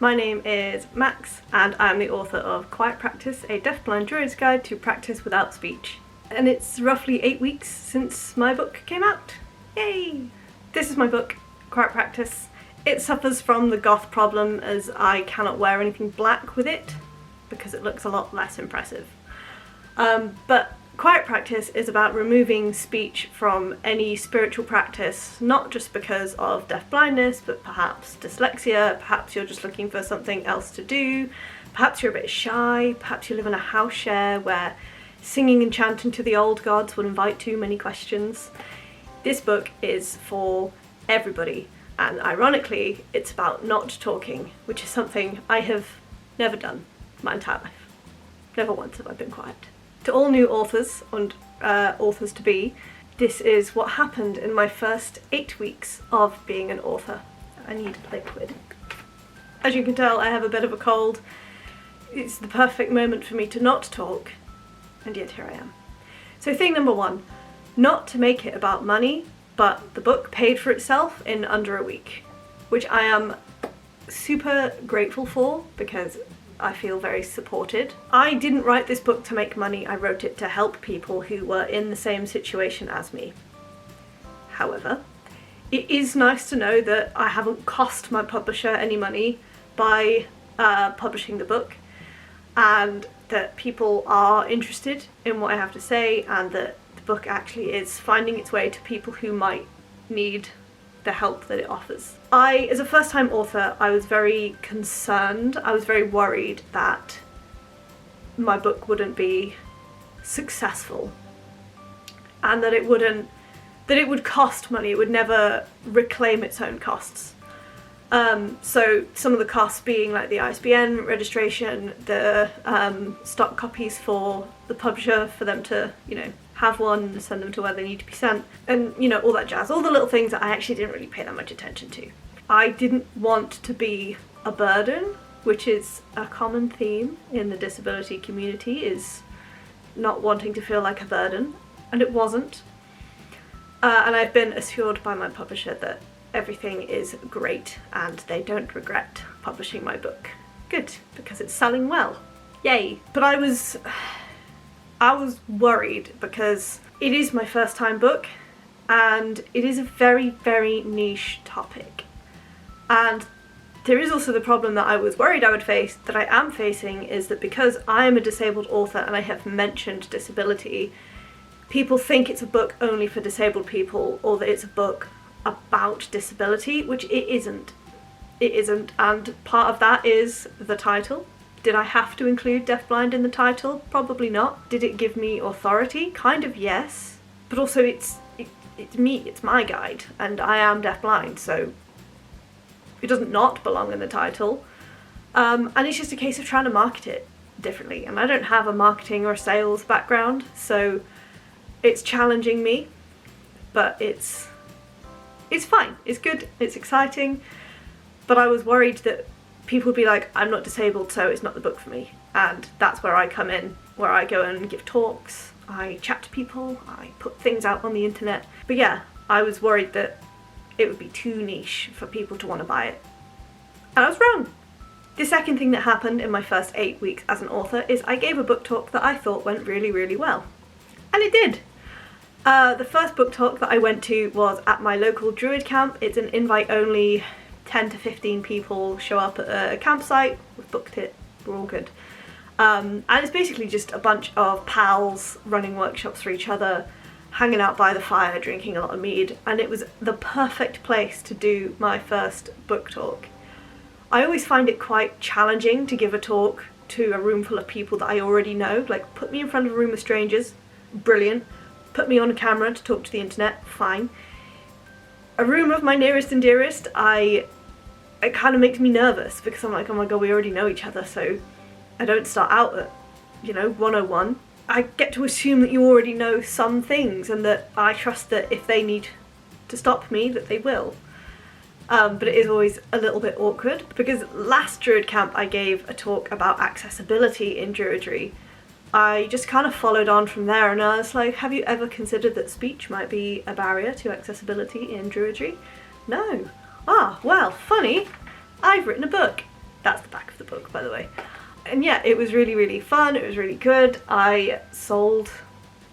My name is Max and I'm the author of Quiet Practice, a deafblind druid's guide to practice without speech. And it's roughly 8 weeks since my book came out. Yay! This is my book, Quiet Practice. It suffers from the goth problem as I cannot wear anything black with it because it looks a lot less impressive. But Quiet Practice is about removing speech from any spiritual practice, not just because of deafblindness, but perhaps dyslexia, perhaps you're just looking for something else to do, perhaps you're a bit shy, perhaps you live in a house share where singing and chanting to the old gods would invite too many questions. This book is for everybody, and ironically, it's about not talking, which is something I have never done my entire life. Never once have I been quiet. To all new authors and authors-to-be, this is what happened in my first 8 weeks of being an author. I need liquid. As you can tell, I have a bit of a cold. It's the perfect moment for me to not talk, and yet here I am. So thing number one, not to make it about money, but the book paid for itself in under a week, which I am super grateful for because I feel very supported. I didn't write this book to make money, I wrote it to help people who were in the same situation as me. However, it is nice to know that I haven't cost my publisher any money by publishing the book, and that people are interested in what I have to say, and that the book actually is finding its way to people who might need the help that it offers. As a first-time author, I was very concerned, I was very worried that my book wouldn't be successful and that it would cost money, it would never reclaim its own costs. So some of the costs being like the ISBN registration, the stock copies for the publisher for them to, have one and send them to where they need to be sent, and all that jazz, all the little things that I actually didn't really pay that much attention to. I didn't want to be a burden, which is a common theme in the disability community, is not wanting to feel like a burden, and it wasn't. And I've been assured by my publisher that everything is great and they don't regret publishing my book. Good, because it's selling well. Yay. But I was worried because it is my first time book and it is a very, very niche topic. And there is also the problem that I was worried I would face, that I am facing, is that because I am a disabled author and I have mentioned disability, people think it's a book only for disabled people, or that it's a book about disability, which it isn't. It isn't, and part of that is the title. Did I have to include deafblind in the title? Probably not. Did it give me authority? Kind of yes. But also it's me, it's my guide, and I am deafblind, so it doesn't not belong in the title. And it's just a case of trying to market it differently, and I don't have a marketing or sales background, so it's challenging me, but it's fine, it's good, it's exciting, but I was worried that people would be like, I'm not disabled, so it's not the book for me. And that's where I come in, where I go and give talks, I chat to people, I put things out on the internet. But yeah, I was worried that it would be too niche for people to want to buy it. And I was wrong. The second thing that happened in my first 8 weeks as an author is I gave a book talk that I thought went really, really well. And it did. The first book talk that I went to was at my local druid camp. It's an invite only, 10 to 15 people show up at a campsite. We've booked it, we're all good. And it's basically just a bunch of pals running workshops for each other, hanging out by the fire, drinking a lot of mead, and it was the perfect place to do my first book talk. I always find it quite challenging to give a talk to a room full of people that I already know. Like, put me in front of a room of strangers, brilliant. Put me on a camera to talk to the internet, fine. A room of my nearest and dearest, it kind of makes me nervous because I'm like, oh my god, we already know each other, so I don't start out at, 101. I get to assume that you already know some things and that I trust that if they need to stop me, that they will. But it is always a little bit awkward because last Druid camp I gave a talk about accessibility in Druidry. I just kind of followed on from there and I was like, have you ever considered that speech might be a barrier to accessibility in Druidry? No. Ah, well, funny, I've written a book. That's the back of the book, by the way. And yeah, it was really, really fun. It was really good. I sold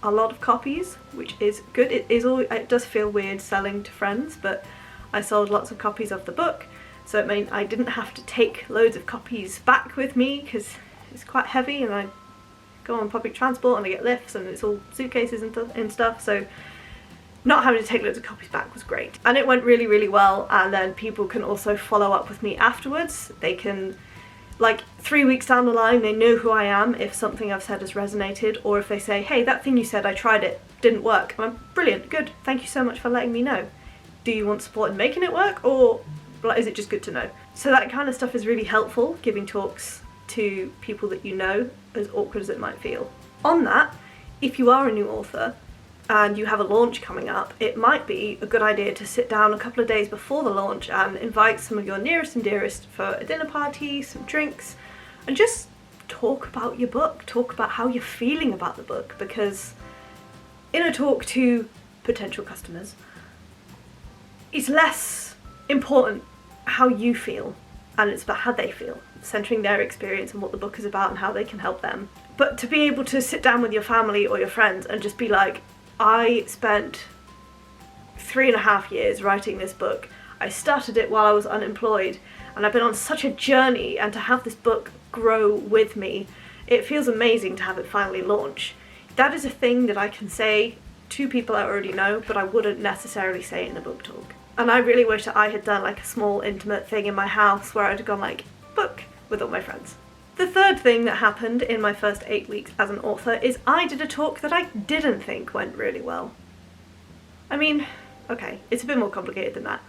a lot of copies, which is good. It does feel weird selling to friends, but I sold lots of copies of the book, so it meant I didn't have to take loads of copies back with me because it's quite heavy, and I go on public transport and I get lifts and it's all suitcases and stuff, so not having to take loads of copies back was great. And it went really, really well, and then people can also follow up with me afterwards. They can, like 3 weeks down the line, they know who I am if something I've said has resonated, or if they say, hey, that thing you said, I tried it, didn't work. And I'm brilliant, good, thank you so much for letting me know. Do you want support in making it work, or is it just good to know? So that kind of stuff is really helpful, giving talks to people that you know, as awkward as it might feel. On that, if you are a new author and you have a launch coming up, it might be a good idea to sit down a couple of days before the launch and invite some of your nearest and dearest for a dinner party, some drinks, and just talk about your book, talk about how you're feeling about the book, because in a talk to potential customers, it's less important how you feel, and it's about how they feel, centering their experience and what the book is about and how they can help them. But to be able to sit down with your family or your friends and just be like, I spent 3.5 years writing this book. I started it while I was unemployed, and I've been on such a journey, and to have this book grow with me, it feels amazing to have it finally launch. That is a thing that I can say to people I already know, but I wouldn't necessarily say it in a book talk. And I really wish that I had done like a small intimate thing in my house where I'd have gone like, book, with all my friends. The third thing that happened in my first 8 weeks as an author is I did a talk that I didn't think went really well. I mean, okay, it's a bit more complicated than that.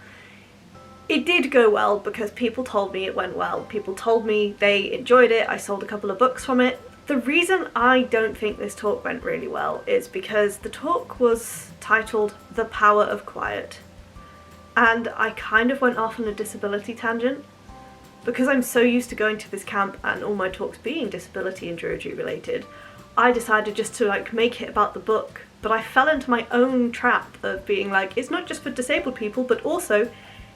It did go well because people told me it went well. People told me they enjoyed it. I sold a couple of books from it. The reason I don't think this talk went really well is because the talk was titled The Power of Quiet. And I kind of went off on a disability tangent. Because I'm so used to going to this camp and all my talks being disability and Druidry related, I decided just to like make it about the book. But I fell into my own trap of being like, it's not just for disabled people, but also,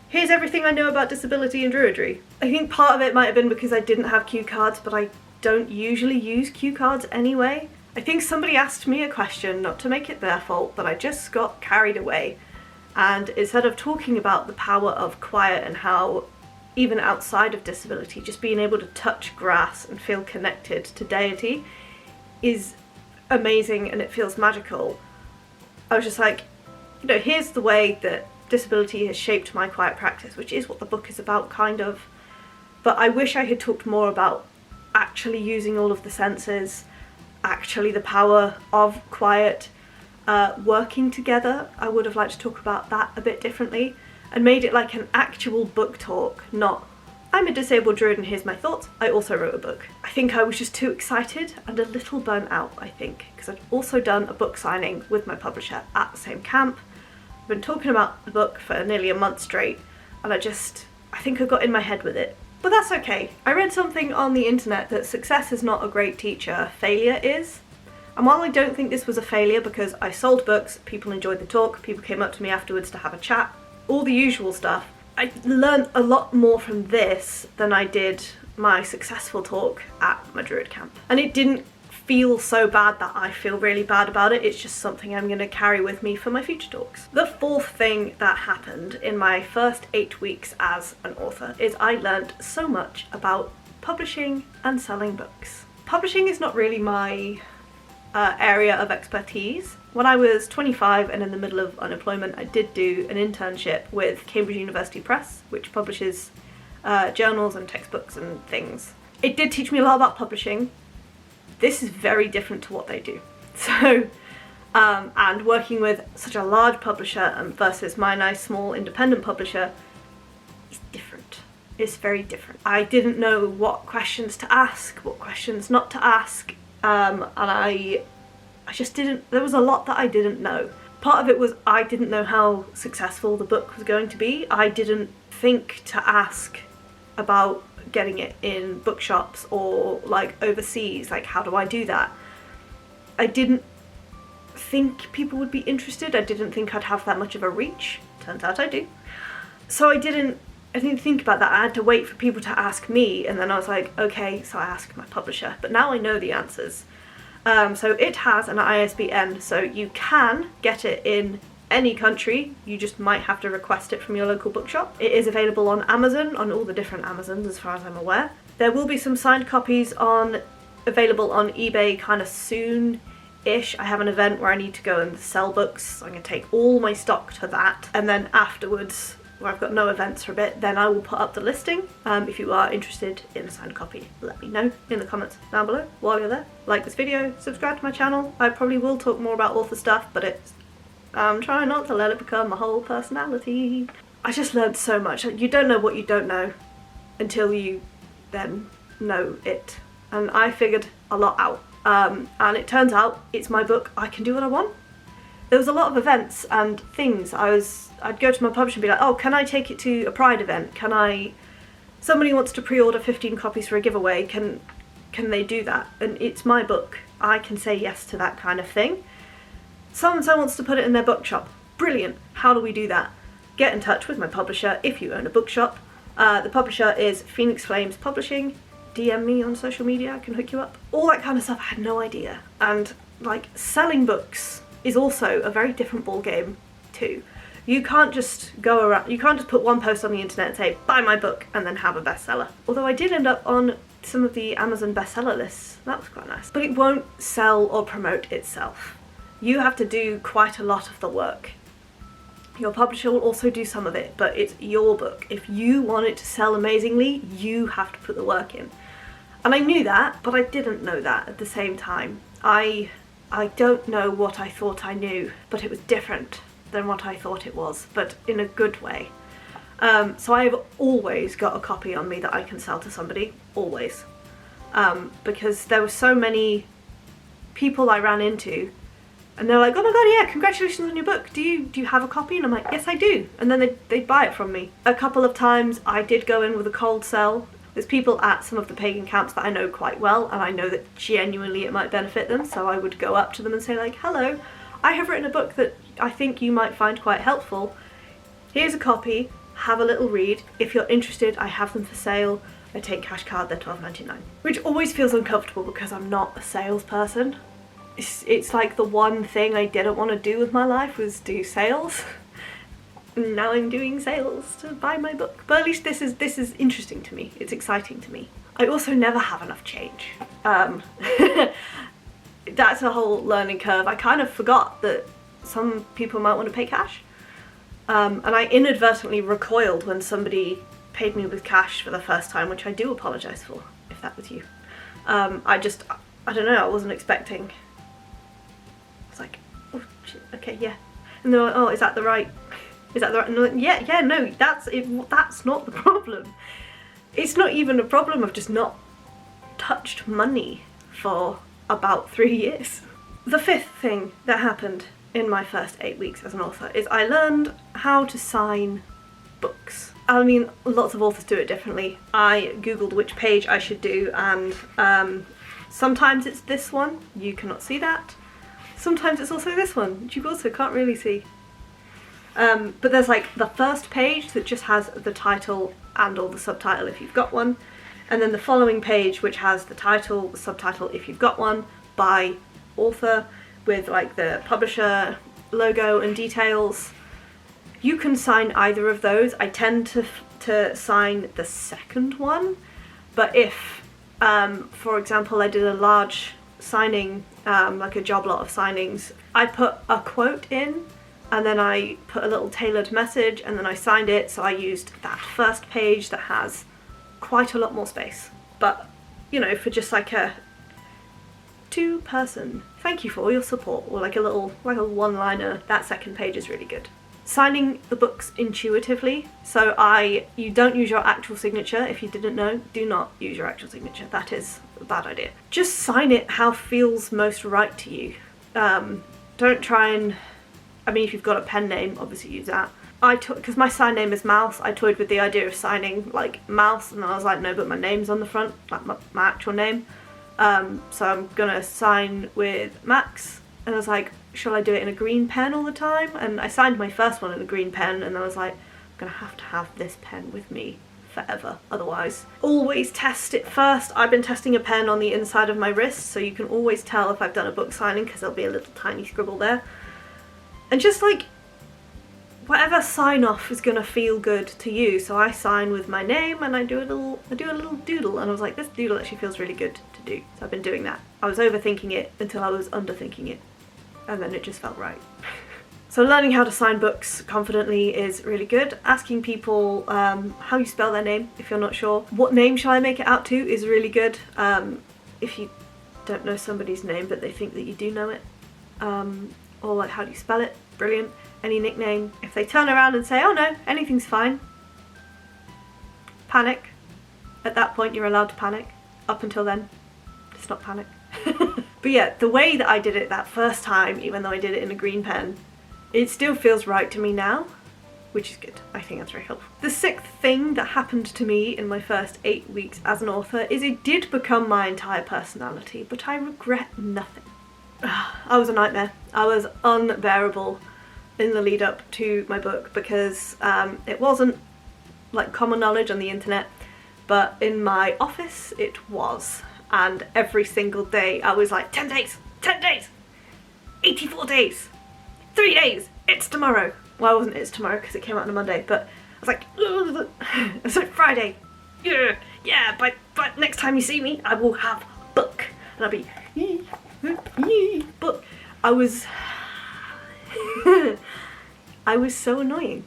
here's everything I know about disability and Druidry. I think part of it might have been because I didn't have cue cards, but I don't usually use cue cards anyway. I think somebody asked me a question, not to make it their fault, but I just got carried away. And instead of talking about the power of quiet and how even outside of disability, just being able to touch grass and feel connected to deity is amazing and it feels magical, I was just like, you know, here's the way that disability has shaped my quiet practice, which is what the book is about, kind of. But I wish I had talked more about actually using all of the senses, actually the power of quiet, working together. I would have liked to talk about that a bit differently and made it like an actual book talk, not I'm a disabled druid and here's my thoughts, I also wrote a book. I think I was just too excited and a little burnt out, I think, because I'd also done a book signing with my publisher at the same camp. I've been talking about the book for nearly a month straight, and I think I got in my head with it. But that's okay. I read something on the internet that success is not a great teacher, failure is. And while I don't think this was a failure because I sold books, people enjoyed the talk, people came up to me afterwards to have a chat, all the usual stuff, I learned a lot more from this than I did my successful talk at my Druid camp. And it didn't feel so bad that I feel really bad about it, it's just something I'm going to carry with me for my future talks. The fourth thing that happened in my first 8 weeks as an author is I learned so much about publishing and selling books. Publishing is not really my area of expertise. When I was 25 and in the middle of unemployment, I did do an internship with Cambridge University Press, which publishes journals and textbooks and things. It did teach me a lot about publishing. This is very different to what they do. So, and working with such a large publisher versus my nice small independent publisher is different. It's very different. I didn't know what questions to ask, what questions not to ask. And I just didn't, there was a lot that I didn't know. Part of it was I didn't know how successful the book was going to be. I didn't think to ask about getting it in bookshops or like overseas, like how do I do that? I didn't think people would be interested. I didn't think I'd have that much of a reach. Turns out I do. So I didn't I didn't think about that. I had to wait for people to ask me, and then I was like, okay, so I asked my publisher. But now I know the answers. So it has an ISBN, so you can get it in any country. You just might have to request it from your local bookshop. It is available on Amazon, on all the different Amazons as far as I'm aware. There will be some signed copies available on eBay kind of soon-ish. I have an event where I need to go and sell books, so I'm going to take all my stock to that, and then afterwards, where I've got no events for a bit, then I will put up the listing. If you are interested in a signed copy, let me know in the comments down below. While you're there, like this video, subscribe to my channel. I probably will talk more about author stuff, but I'm trying not to let it become my whole personality. I just learned so much. You don't know what you don't know until you then know it. And I figured a lot out. And it turns out it's my book. I can do what I want. There was a lot of events and things. I'd go to my publisher and be like, oh, can I take it to a Pride event? Somebody wants to pre-order 15 copies for a giveaway, can they do that? And it's my book. I can say yes to that kind of thing. So-and-so wants to put it in their bookshop. Brilliant. How do we do that? Get in touch with my publisher if you own a bookshop. The publisher is Phoenix Flames Publishing. DM me on social media, I can hook you up. All that kind of stuff, I had no idea. And like, selling books is also a very different ball game too. You can't just go around, you can't just put one post on the internet and say, buy my book, and then have a bestseller. Although I did end up on some of the Amazon bestseller lists. That was quite nice. But it won't sell or promote itself. You have to do quite a lot of the work. Your publisher will also do some of it, but it's your book. If you want it to sell amazingly, you have to put the work in. And I knew that, but I didn't know that at the same time. I don't know what I thought I knew, but it was different than what I thought it was, but in a good way. So I've always got a copy on me that I can sell to somebody, always. Because there were so many people I ran into, and they're like, oh my god, yeah, congratulations on your book. Do you have a copy? And I'm like, yes, I do. And then they buy it from me. A couple of times I did go in with a cold sell. There's people at some of the pagan camps that I know quite well, and I know that genuinely it might benefit them, so I would go up to them and say like, hello, I have written a book that I think you might find quite helpful. Here's a copy, have a little read. If you're interested, I have them for sale. I take cash card, they're $12.99. Which always feels uncomfortable because I'm not a salesperson. It's like the one thing I didn't want to do with my life was do sales. Now I'm doing sales to buy my book. But at least this is interesting to me. It's exciting to me. I also never have enough change. That's a whole learning curve. I kind of forgot that some people might want to pay cash. And I inadvertently recoiled when somebody paid me with cash for the first time, which I do apologise for, if that was you. I don't know, I wasn't expecting. It's like, oh shit, okay, yeah. And they're like, oh, is that the right? And I'm like, yeah, no, that's not the problem. It's not even a problem. I've just not touched money for about 3 years. The fifth thing that happened in my first 8 weeks as an author is I learned how to sign books. I mean, lots of authors do it differently. I googled which page I should do, and sometimes it's this one, you cannot see that. Sometimes it's also this one, which you also can't really see. But there's like the first page that just has the title and or the subtitle if you've got one, and then the following page which has the title, the subtitle if you've got one, by author, with like the publisher logo and details. You can sign either of those. I tend to sign the second one, but if, for example, I did a large signing, like a job lot of signings, I put a quote in, and then I put a little tailored message, and then I signed it, so I used that first page that has quite a lot more space. But, you know, for just like a two-person, thank you for all your support, or like a one-liner, that second page is really good. Signing the books intuitively, so you don't use your actual signature. If you didn't know, do not use your actual signature. That is a bad idea. Just sign it how feels most right to you. Don't try and, I mean, if you've got a pen name, obviously use that. Because my sign name is Mouse, I toyed with the idea of signing like Mouse, and I was like, no, but my name's on the front, like my actual name. So I'm gonna sign with Max, and I was like, shall I do it in a green pen all the time? And I signed my first one in a green pen, and I was like, gonna have to have this pen with me forever otherwise. Always test it first. I've been testing a pen on the inside of my wrist, so you can always tell if I've done a book signing because there'll be a little tiny scribble there. And just like, whatever sign off is gonna feel good to you. So I sign with my name and I do a little doodle, and I was like, this doodle actually feels really good to do. So I've been doing that. I was overthinking it until I was underthinking it, and then it just felt right. So learning how to sign books confidently is really good. Asking people how you spell their name if you're not sure. What name shall I make it out to is really good. If you don't know somebody's name but they think that you do know it. Or like, how do you spell it? Brilliant. Any nickname. If they turn around and say, oh no, anything's fine, panic. At that point you're allowed to panic. Up until then, just not panic. But yeah, the way that I did it that first time, even though I did it in a green pen, it still feels right to me now, which is good. I think that's very helpful. The sixth thing that happened to me in my first 8 weeks as an author is it did become my entire personality, but I regret nothing. I was a nightmare. I was unbearable in the lead up to my book because it wasn't like common knowledge on the internet, but in my office it was. And every single day I was like, 10 days, 84 days, 3 days, it's tomorrow. Well, it wasn't it's tomorrow because it came out on a Monday, but I was like, it's like Friday. Yeah, but next time you see me, I will have book. And I'll be, book. I was so annoying.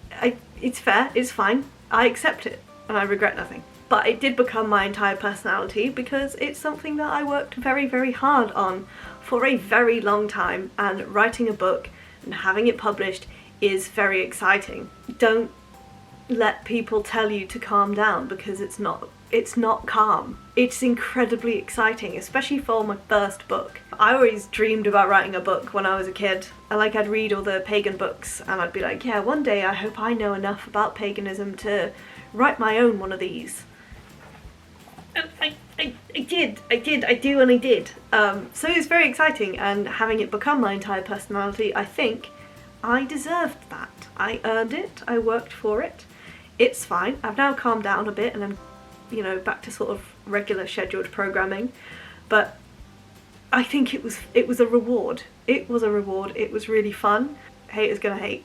It's fair, it's fine. I accept it and I regret nothing. But it did become my entire personality because it's something that I worked very, very hard on for a very long time, and writing a book and having it published is very exciting. Don't let people tell you to calm down because it's not calm. It's incredibly exciting, especially for my first book. I always dreamed about writing a book when I was a kid. I'd read all the pagan books and I'd be like, yeah, one day I hope I know enough about paganism to write my own one of these. And I did. So it was very exciting, and having it become my entire personality, I think I deserved that. I earned it, I worked for it. It's fine. I've now calmed down a bit and I'm, back to sort of regular scheduled programming. But I think it was a reward. It was a reward. It was really fun. Haters gonna hate,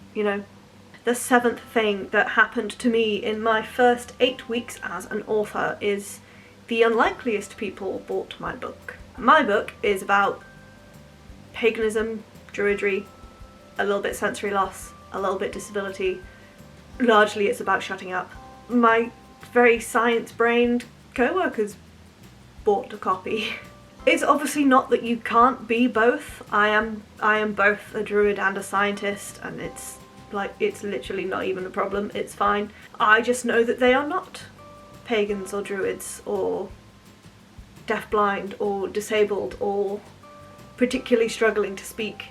The seventh thing that happened to me in my first 8 weeks as an author is the unlikeliest people bought my book. My book is about paganism, druidry, a little bit sensory loss, a little bit disability. Largely it's about shutting up. My very science-brained co-workers bought a copy. It's obviously not that you can't be both. I am both a druid and a scientist, and it's literally not even a problem. It's fine. I just know that they are not pagans or druids or deafblind or disabled or particularly struggling to speak,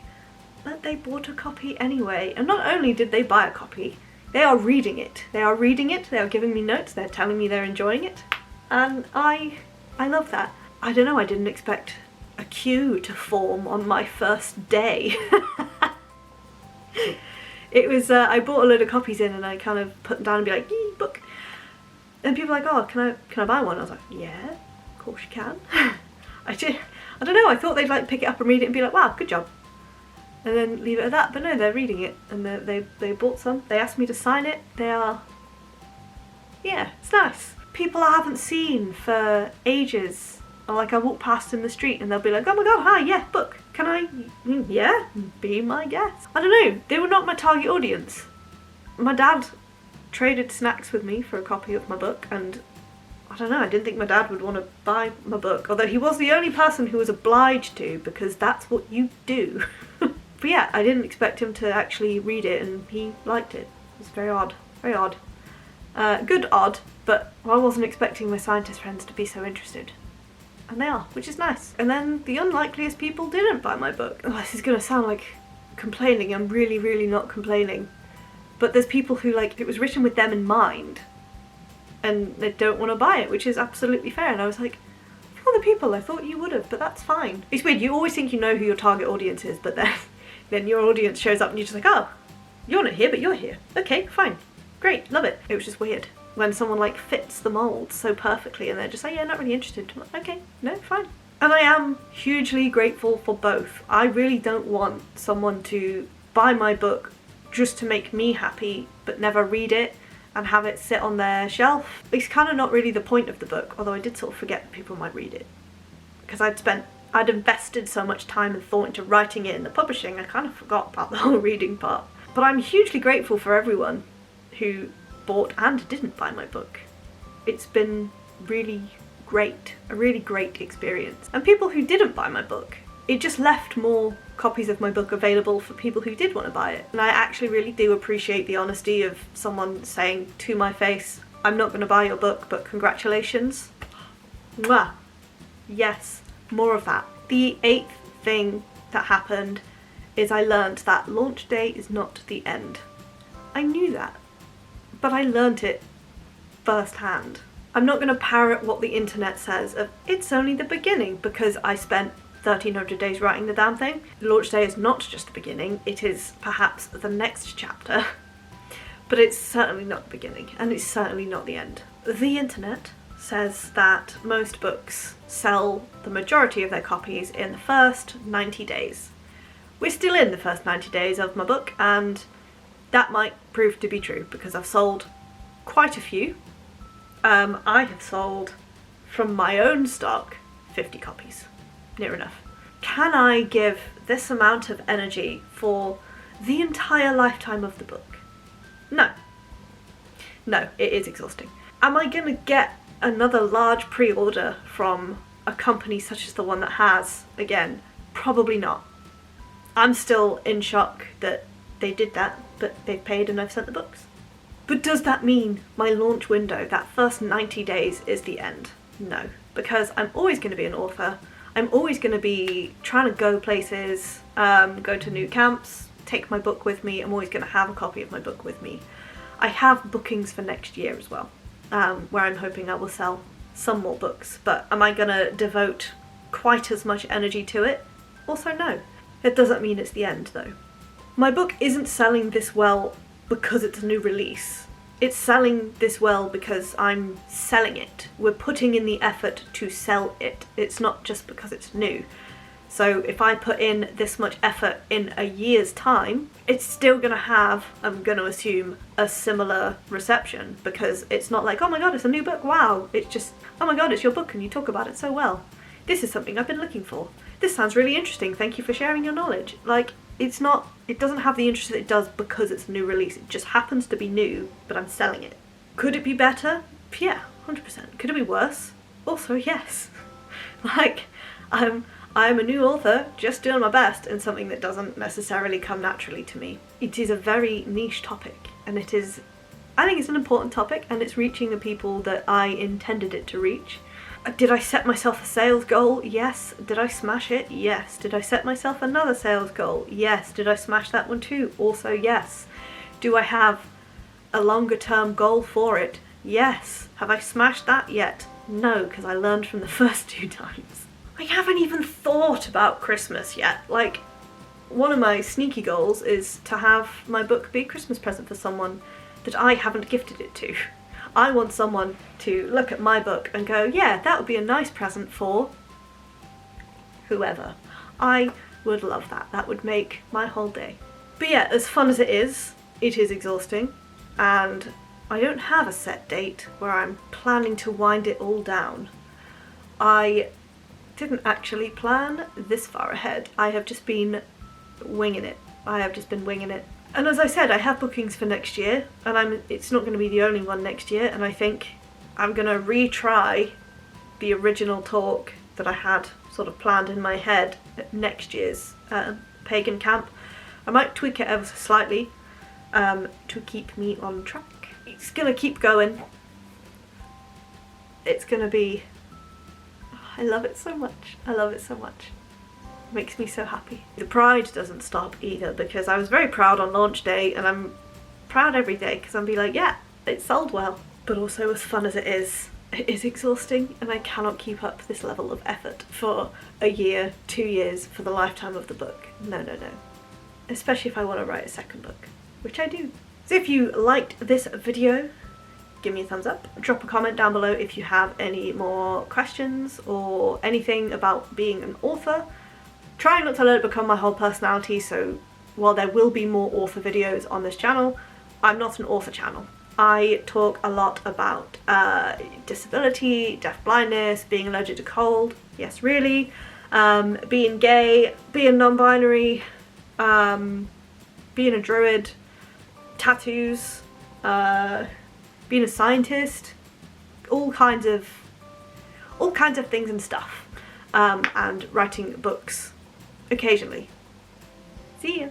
but they bought a copy anyway. And not only did they buy a copy, they are reading it. They are giving me notes, they're telling me they're enjoying it, and I love that. I don't know, I didn't expect a queue to form on my first day. It was, I bought a load of copies in and I kind of put them down and be like, yee, book. And people were like, oh, can I buy one? I was like, yeah, of course you can. I don't know, I thought they'd pick it up and read it and be like, wow, good job. And then leave it at that, but no, they're reading it and they bought some. They asked me to sign it. Yeah, it's nice. People I haven't seen for ages, or I walk past in the street and they'll be like, oh my god, hi, yeah, book. Can I, yeah, be my guest? I don't know, they were not my target audience. My dad traded snacks with me for a copy of my book, and I don't know, I didn't think my dad would want to buy my book, although he was the only person who was obliged to, because that's what you do. But yeah, I didn't expect him to actually read it, and he liked it. It was very odd. Very odd. Good odd, but I wasn't expecting my scientist friends to be so interested. And they are, which is nice. And then the unlikeliest people didn't buy my book. Oh, this is gonna sound like complaining. I'm really, really not complaining. But there's people who, it was written with them in mind, and they don't want to buy it, which is absolutely fair. And I was like, for the people, I thought you would have, but that's fine. It's weird, you always think you know who your target audience is, but then your audience shows up and you're just like, oh, you're not here, but you're here. Okay, fine. Great, love it. It was just weird when someone like fits the mold so perfectly and they're just like, yeah, not really interested. I'm like, okay, no, fine. And I am hugely grateful for both. I really don't want someone to buy my book just to make me happy but never read it and have it sit on their shelf. It's kind of not really the point of the book, although I did sort of forget that people might read it. Because I'd invested so much time and thought into writing it and the publishing, I kind of forgot about the whole reading part. But I'm hugely grateful for everyone who bought and didn't buy my book. It's been really great, a really great experience. And people who didn't buy my book, it just left more copies of my book available for people who did want to buy it. And I actually really do appreciate the honesty of someone saying to my face, I'm not going to buy your book, but congratulations. Mwah. Yes, more of that. The 8th thing that happened is I learned that launch day is not the end. I knew that, but I learnt it firsthand. I'm not going to parrot what the internet says of it's only the beginning because I spent 1300 days writing the damn thing. The launch day is not just the beginning, it is perhaps the next chapter, but it's certainly not the beginning and it's certainly not the end. The internet says that most books sell the majority of their copies in the first 90 days. We're still in the first 90 days of my book and that might prove to be true because I've sold quite a few. I have sold from my own stock 50 copies, near enough. Can I give this amount of energy for the entire lifetime of the book? No. No, it is exhausting. Am I gonna get another large pre-order from a company such as the one that has, again, probably not. I'm still in shock that they did that, but they've paid and I've sent the books. But does that mean my launch window, that first 90 days, is the end? No, because I'm always going to be an author. I'm always going to be trying to go places, go to new camps, take my book with me. I'm always going to have a copy of my book with me. I have bookings for next year as well, where I'm hoping I will sell some more books. But am I going to devote quite as much energy to it? Also no. It doesn't mean it's the end though. My book isn't selling this well because it's a new release. It's selling this well because I'm selling it. We're putting in the effort to sell it. It's not just because it's new. So if I put in this much effort in a year's time, it's still going to have, I'm going to assume, a similar reception, because it's not like, oh my god, it's a new book, wow. It's just, oh my god, it's your book and you talk about it so well. This is something I've been looking for. This sounds really interesting, thank you for sharing your knowledge. Like, it's not, it doesn't have the interest that it does because it's a new release. It just happens to be new, but I'm selling it. Could it be better? Yeah, 100%. Could it be worse? Also, yes. Like, I'm a new author, just doing my best in something that doesn't necessarily come naturally to me. It is a very niche topic, and it is, I think it's an important topic, and it's reaching the people that I intended it to reach. Did I set myself a sales goal? Yes. Did I smash it? Yes. Did I set myself another sales goal? Yes. Did I smash that one too? Also yes. Do I have a longer term goal for it? Yes. Have I smashed that yet? No, because I learned from the first 2 times. I haven't even thought about Christmas yet. Like, one of my sneaky goals is to have my book be a Christmas present for someone that I haven't gifted it to. I want someone to look at my book and go, yeah, that would be a nice present for whoever. I would love that. That would make my whole day. But yeah, as fun as it is exhausting, and I don't have a set date where I'm planning to wind it all down. I didn't actually plan this far ahead. I have just been winging it. And as I said, I have bookings for next year, and it's not going to be the only one next year, and I think I'm going to retry the original talk that I had sort of planned in my head at next year's pagan camp. I might tweak it ever so slightly to keep me on track. It's going to keep going. It's going to be... I love it so much. I love it so much. It makes me so happy. The pride doesn't stop either, because I was very proud on launch day, and I'm proud every day because I'm be like, yeah, it sold well. But also, as fun as it is exhausting, and I cannot keep up this level of effort for a year, 2 years, for the lifetime of the book. No, no, no. Especially if I want to write a second book, which I do. So if you liked this video, give me a thumbs up. Drop a comment down below if you have any more questions or anything about being an author. Try not to let it become my whole personality, so while there will be more author videos on this channel, I'm not an author channel. I talk a lot about disability, deaf-blindness, being allergic to cold, yes really, being gay, being non-binary, being a druid, tattoos, being a scientist, all kinds of things and stuff, and writing books occasionally. See ya!